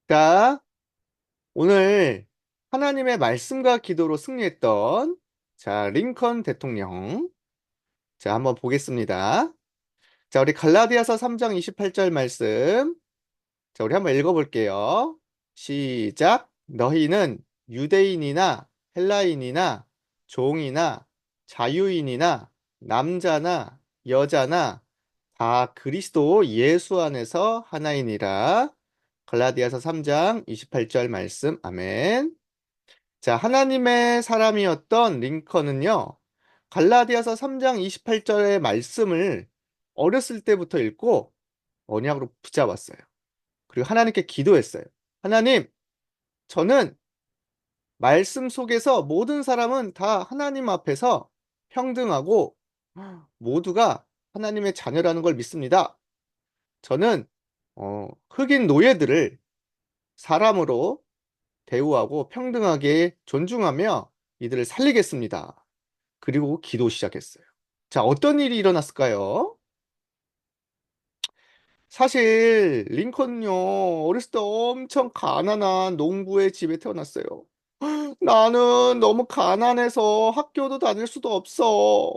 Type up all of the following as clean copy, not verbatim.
자, 오늘 하나님의 말씀과 기도로 승리했던 링컨 대통령. 한번 보겠습니다. 우리 갈라디아서 3장 28절 말씀. 우리 한번 읽어볼게요. 시작. 너희는 유대인이나 헬라인이나 종이나 자유인이나 남자나 여자나 다 그리스도 예수 안에서 하나이니라. 갈라디아서 3장 28절 말씀. 아멘. 하나님의 사람이었던 링컨은요, 갈라디아서 3장 28절의 말씀을 어렸을 때부터 읽고 언약으로 붙잡았어요. 그리고 하나님께 기도했어요. 하나님, 저는 말씀 속에서 모든 사람은 다 하나님 앞에서 평등하고 모두가 하나님의 자녀라는 걸 믿습니다. 저는 흑인 노예들을 사람으로 대우하고 평등하게 존중하며 이들을 살리겠습니다. 그리고 기도 시작했어요. 어떤 일이 일어났을까요? 사실 링컨은요, 어렸을 때 엄청 가난한 농부의 집에 태어났어요. 나는 너무 가난해서 학교도 다닐 수도 없어.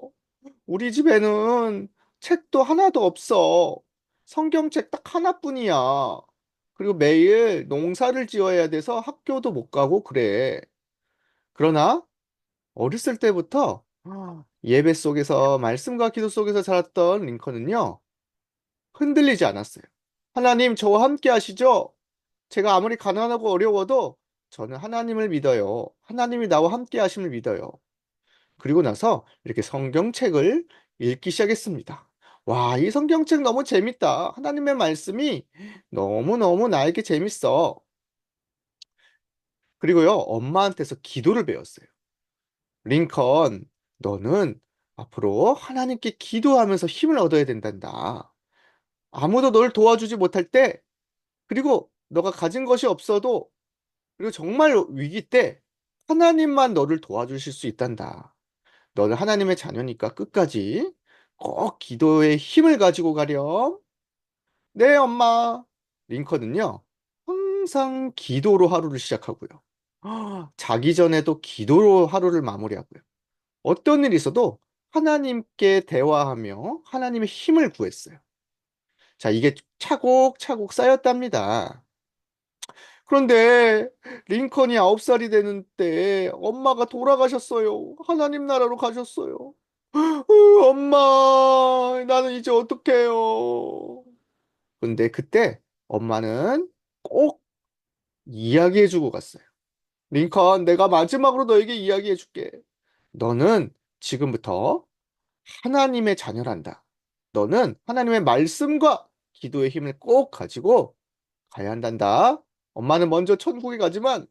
우리 집에는 책도 하나도 없어. 성경책 딱 하나뿐이야. 그리고 매일 농사를 지어야 돼서 학교도 못 가고 그래. 그러나 어렸을 때부터 예배 속에서 말씀과 기도 속에서 자랐던 링컨은요, 흔들리지 않았어요. 하나님, 저와 함께 하시죠? 제가 아무리 가난하고 어려워도 저는 하나님을 믿어요. 하나님이 나와 함께 하심을 믿어요. 그리고 나서 이렇게 성경책을 읽기 시작했습니다. 와, 이 성경책 너무 재밌다. 하나님의 말씀이 너무너무 나에게 재밌어. 그리고요, 엄마한테서 기도를 배웠어요. 링컨, 너는 앞으로 하나님께 기도하면서 힘을 얻어야 된단다. 아무도 널 도와주지 못할 때, 그리고 너가 가진 것이 없어도, 그리고 정말 위기 때 하나님만 너를 도와주실 수 있단다. 너는 하나님의 자녀니까 끝까지 꼭 기도의 힘을 가지고 가렴. 네, 엄마. 링컨은요, 항상 기도로 하루를 시작하고요. 자기 전에도 기도로 하루를 마무리하고요. 어떤 일이 있어도 하나님께 대화하며 하나님의 힘을 구했어요. 이게 차곡차곡 쌓였답니다. 그런데 링컨이 9살이 되는 때 엄마가 돌아가셨어요. 하나님 나라로 가셨어요. 엄마, 나는 이제 어떡해요? 근데 그때 엄마는 꼭 이야기해주고 갔어요. 링컨, 내가 마지막으로 너에게 이야기해줄게. 너는 지금부터 하나님의 자녀란다. 너는 하나님의 말씀과 기도의 힘을 꼭 가지고 가야 한단다. 엄마는 먼저 천국에 가지만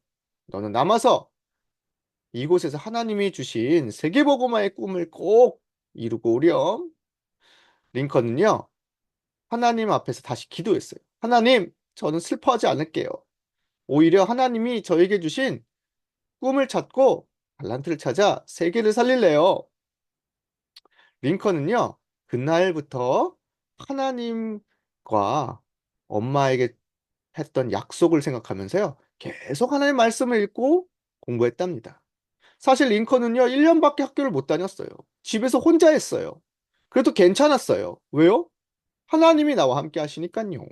너는 남아서 이곳에서 하나님이 주신 세계복음화의 꿈을 꼭 이루고 오렴. 링컨은요, 하나님 앞에서 다시 기도했어요. 하나님, 저는 슬퍼하지 않을게요. 오히려 하나님이 저에게 주신 꿈을 찾고 달란트를 찾아 세계를 살릴래요. 링컨은요, 그날부터 하나님과 엄마에게 했던 약속을 생각하면서요, 계속 하나님의 말씀을 읽고 공부했답니다. 사실 링컨은요, 1년밖에 학교를 못 다녔어요. 집에서 혼자 했어요. 그래도 괜찮았어요. 왜요? 하나님이 나와 함께 하시니까요.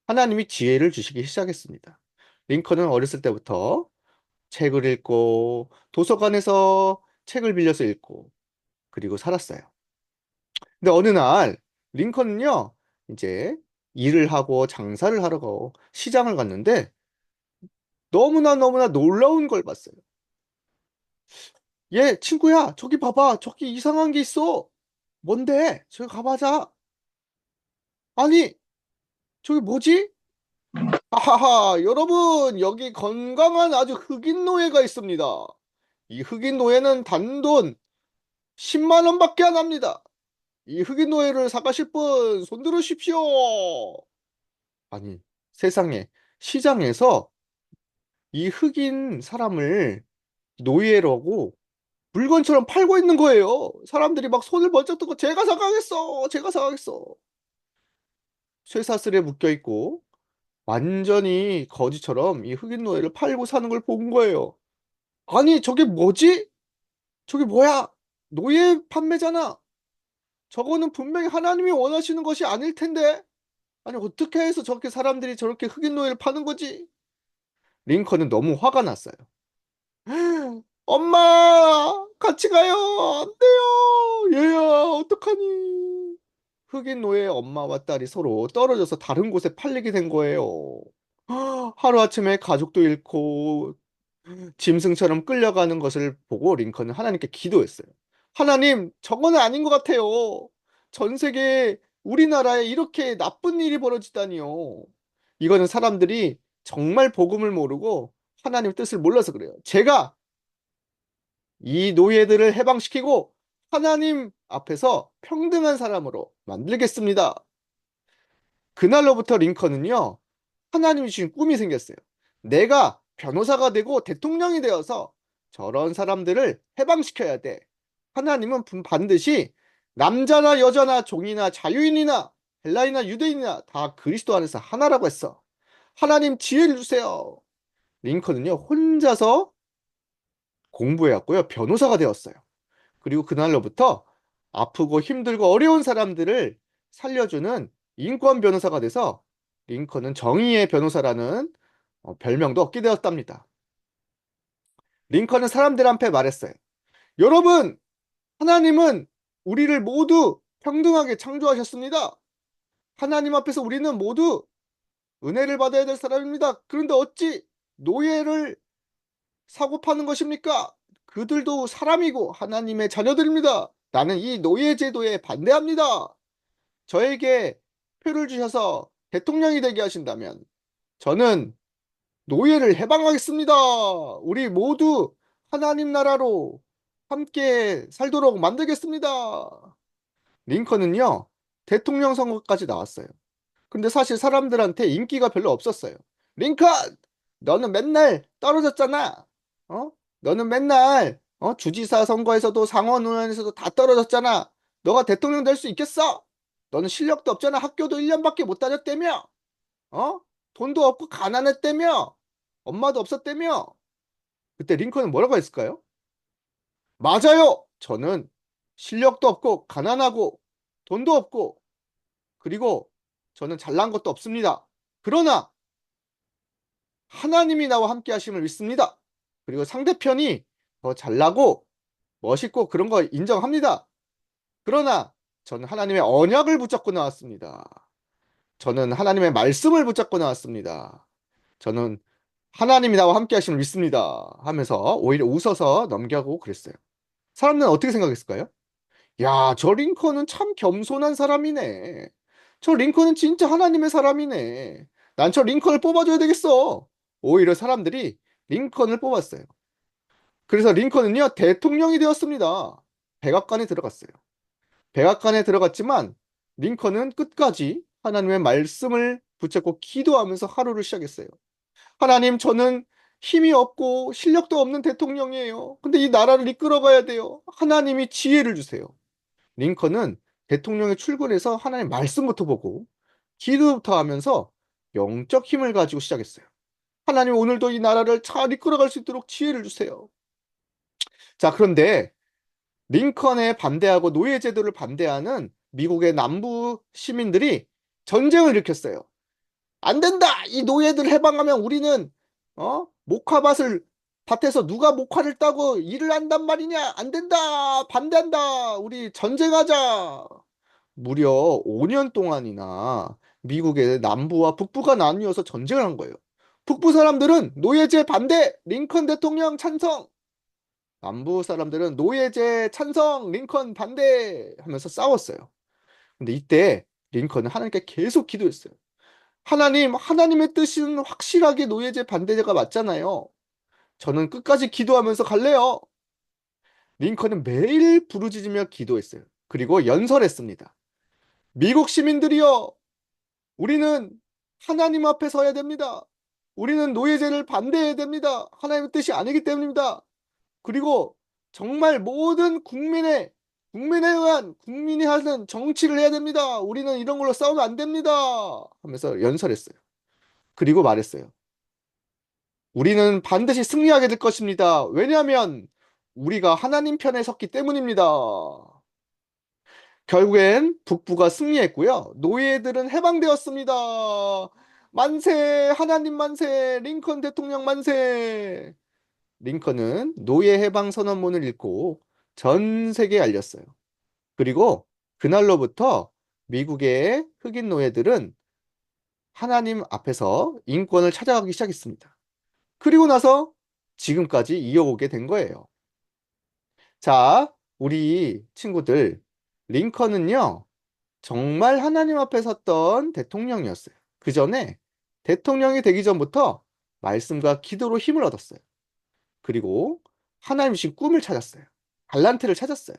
하나님이 지혜를 주시기 시작했습니다. 링컨은 어렸을 때부터 책을 읽고 도서관에서 책을 빌려서 읽고 그리고 살았어요. 근데 어느 날 링컨은요, 이제 일을 하고 장사를 하러 가고 시장을 갔는데 너무나 너무나 놀라운 걸 봤어요. 얘, 친구야, 저기 봐봐. 저기 이상한 게 있어. 뭔데? 저기 가봐자. 아니, 저기 뭐지? 하하하, 여러분, 여기 건강한 아주 흑인 노예가 있습니다. 이 흑인 노예는 단돈 10만 원밖에 안 합니다. 이 흑인 노예를 사가실 분 손 들으십시오. 아니, 세상에 시장에서 이 흑인 사람을 노예라고 물건처럼 팔고 있는 거예요. 사람들이 막 손을 번쩍 들고 제가 사가겠어. 제가 사가겠어. 쇠사슬에 묶여 있고 완전히 거지처럼 이 흑인 노예를 팔고 사는 걸 본 거예요. 아니, 저게 뭐지? 저게 뭐야? 노예 판매잖아. 저거는 분명히 하나님이 원하시는 것이 아닐 텐데. 아니, 어떻게 해서 저렇게 사람들이 저렇게 흑인 노예를 파는 거지? 링컨은 너무 화가 났어요. 엄마, 같이 가요. 안 돼요. 얘야, 어떡하니? 흑인 노예의 엄마와 딸이 서로 떨어져서 다른 곳에 팔리게 된 거예요. 하루아침에 가족도 잃고 짐승처럼 끌려가는 것을 보고 링컨은 하나님께 기도했어요. 하나님, 저거는 아닌 것 같아요. 전 세계에 우리나라에 이렇게 나쁜 일이 벌어지다니요. 이거는 사람들이 정말 복음을 모르고 하나님의 뜻을 몰라서 그래요. 제가 이 노예들을 해방시키고 하나님 앞에서 평등한 사람으로 만들겠습니다. 그날로부터 링컨은요, 하나님이 주신 꿈이 생겼어요. 내가 변호사가 되고 대통령이 되어서 저런 사람들을 해방시켜야 돼. 하나님은 반드시 남자나 여자나 종이나 자유인이나 헬라인이나 유대인이나 다 그리스도 안에서 하나라고 했어. 하나님 지혜를 주세요. 링컨은요, 혼자서 공부해왔고요, 변호사가 되었어요. 그리고 그날로부터 아프고 힘들고 어려운 사람들을 살려주는 인권 변호사가 돼서 링컨은 정의의 변호사라는 별명도 얻게 되었답니다. 링컨은 사람들한테 말했어요. 여러분, 하나님은 우리를 모두 평등하게 창조하셨습니다. 하나님 앞에서 우리는 모두 은혜를 받아야 될 사람입니다. 그런데 어찌 노예를 사고 파는 것입니까? 그들도 사람이고 하나님의 자녀들입니다. 나는 이 노예 제도에 반대합니다. 저에게 표를 주셔서 대통령이 되게 하신다면 저는 노예를 해방하겠습니다. 우리 모두 하나님 나라로 함께 살도록 만들겠습니다. 링컨은요, 대통령 선거까지 나왔어요. 근데 사실 사람들한테 인기가 별로 없었어요. 링컨! 너는 맨날 떨어졌잖아. 어? 너는 맨날 주지사 선거에서도 상원 의원에서도 다 떨어졌잖아. 너가 대통령 될 수 있겠어? 너는 실력도 없잖아. 학교도 1년밖에 못 다녔다며. 어? 돈도 없고 가난했다며. 엄마도 없었다며. 그때 링컨은 뭐라고 했을까요? 맞아요. 저는 실력도 없고 가난하고 돈도 없고 그리고 저는 잘난 것도 없습니다. 그러나 하나님이 나와 함께 하심을 믿습니다. 그리고 상대편이 더 잘나고 멋있고 그런 거 인정합니다. 그러나 저는 하나님의 언약을 붙잡고 나왔습니다. 저는 하나님의 말씀을 붙잡고 나왔습니다. 저는 하나님이 나와 함께 하심을 믿습니다. 하면서 오히려 웃어서 넘겨가고 그랬어요. 사람들은 어떻게 생각했을까요? 야, 저 링컨은 참 겸손한 사람이네. 저 링컨은 진짜 하나님의 사람이네. 난 저 링컨을 뽑아줘야 되겠어. 오히려 사람들이 링컨을 뽑았어요. 그래서 링컨은요, 대통령이 되었습니다. 백악관에 들어갔어요. 백악관에 들어갔지만 링컨은 끝까지 하나님의 말씀을 붙잡고 기도하면서 하루를 시작했어요. 하나님, 저는 힘이 없고 실력도 없는 대통령이에요. 근데 이 나라를 이끌어가야 돼요. 하나님이 지혜를 주세요. 링컨은 대통령에 출근해서 하나님 말씀부터 보고 기도부터 하면서 영적 힘을 가지고 시작했어요. 하나님, 오늘도 이 나라를 잘 이끌어갈 수 있도록 지혜를 주세요. 자, 그런데 링컨에 반대하고 노예 제도를 반대하는 미국의 남부 시민들이 전쟁을 일으켰어요. 안 된다! 이 노예들 해방하면 우리는 목화밭을 밭에서 누가 목화를 따고 일을 한단 말이냐? 안 된다! 반대한다! 우리 전쟁하자! 무려 5년 동안이나 미국의 남부와 북부가 나뉘어서 전쟁을 한 거예요. 북부 사람들은 노예제 반대, 링컨 대통령 찬성. 남부 사람들은 노예제 찬성, 링컨 반대 하면서 싸웠어요. 근데 이때 링컨은 하나님께 계속 기도했어요. 하나님, 하나님의 뜻은 확실하게 노예제 반대가 맞잖아요. 저는 끝까지 기도하면서 갈래요. 링컨은 매일 부르짖으며 기도했어요. 그리고 연설했습니다. 미국 시민들이여, 우리는 하나님 앞에 서야 됩니다. 우리는 노예제를 반대해야 됩니다. 하나님의 뜻이 아니기 때문입니다. 그리고 정말 모든 국민에 의한 국민이 하는 정치를 해야 됩니다. 우리는 이런 걸로 싸우면 안 됩니다. 하면서 연설했어요. 그리고 말했어요. 우리는 반드시 승리하게 될 것입니다. 왜냐하면 우리가 하나님 편에 섰기 때문입니다. 결국엔 북부가 승리했고요. 노예들은 해방되었습니다. 만세! 하나님 만세! 링컨 대통령 만세! 링컨은 노예 해방 선언문을 읽고 전 세계에 알렸어요. 그리고 그날로부터 미국의 흑인 노예들은 하나님 앞에서 인권을 찾아가기 시작했습니다. 그리고 나서 지금까지 이어오게 된 거예요. 자, 우리 친구들, 링컨은요, 정말 하나님 앞에 섰던 대통령이었어요. 그 전에 대통령이 되기 전부터 말씀과 기도로 힘을 얻었어요. 그리고 하나님 주신 꿈을 찾았어요. 달란트를 찾았어요.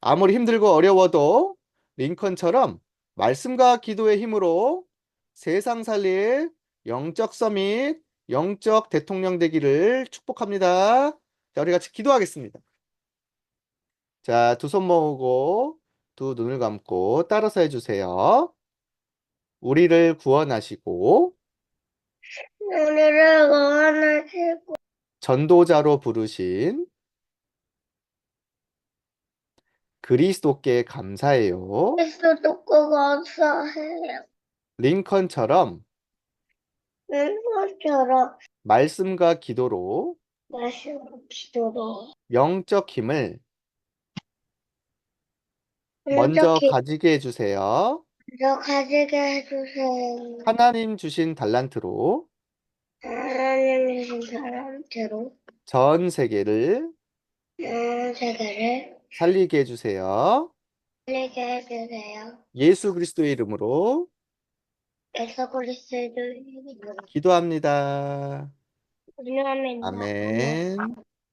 아무리 힘들고 어려워도 링컨처럼 말씀과 기도의 힘으로 세상 살릴 영적 서밋, 영적 대통령 되기를 축복합니다. 자, 우리 같이 기도하겠습니다. 자, 두 손 모으고 두 눈을 감고 따라서 해주세요. 우리를 구원하시고 우리를 구원하시고 전도자로 부르신 그리스도께 감사해요. 예수도 감사해요. 링컨처럼 멤버처럼 말씀과 기도로 말씀 기도로 영적 힘을 먼저 이렇게 가지게 해주세요. 먼저 가지게 해주세요. 하나님 주신 달란트로 하나님이 주신 사람대로 전 세계를 세계를 살리게 해주세요. 살리게 해주세요. 예수 그리스도의 이름으로 예수 그리스도의 이름으로 기도합니다. 기도합니다. 아멘. 아멘.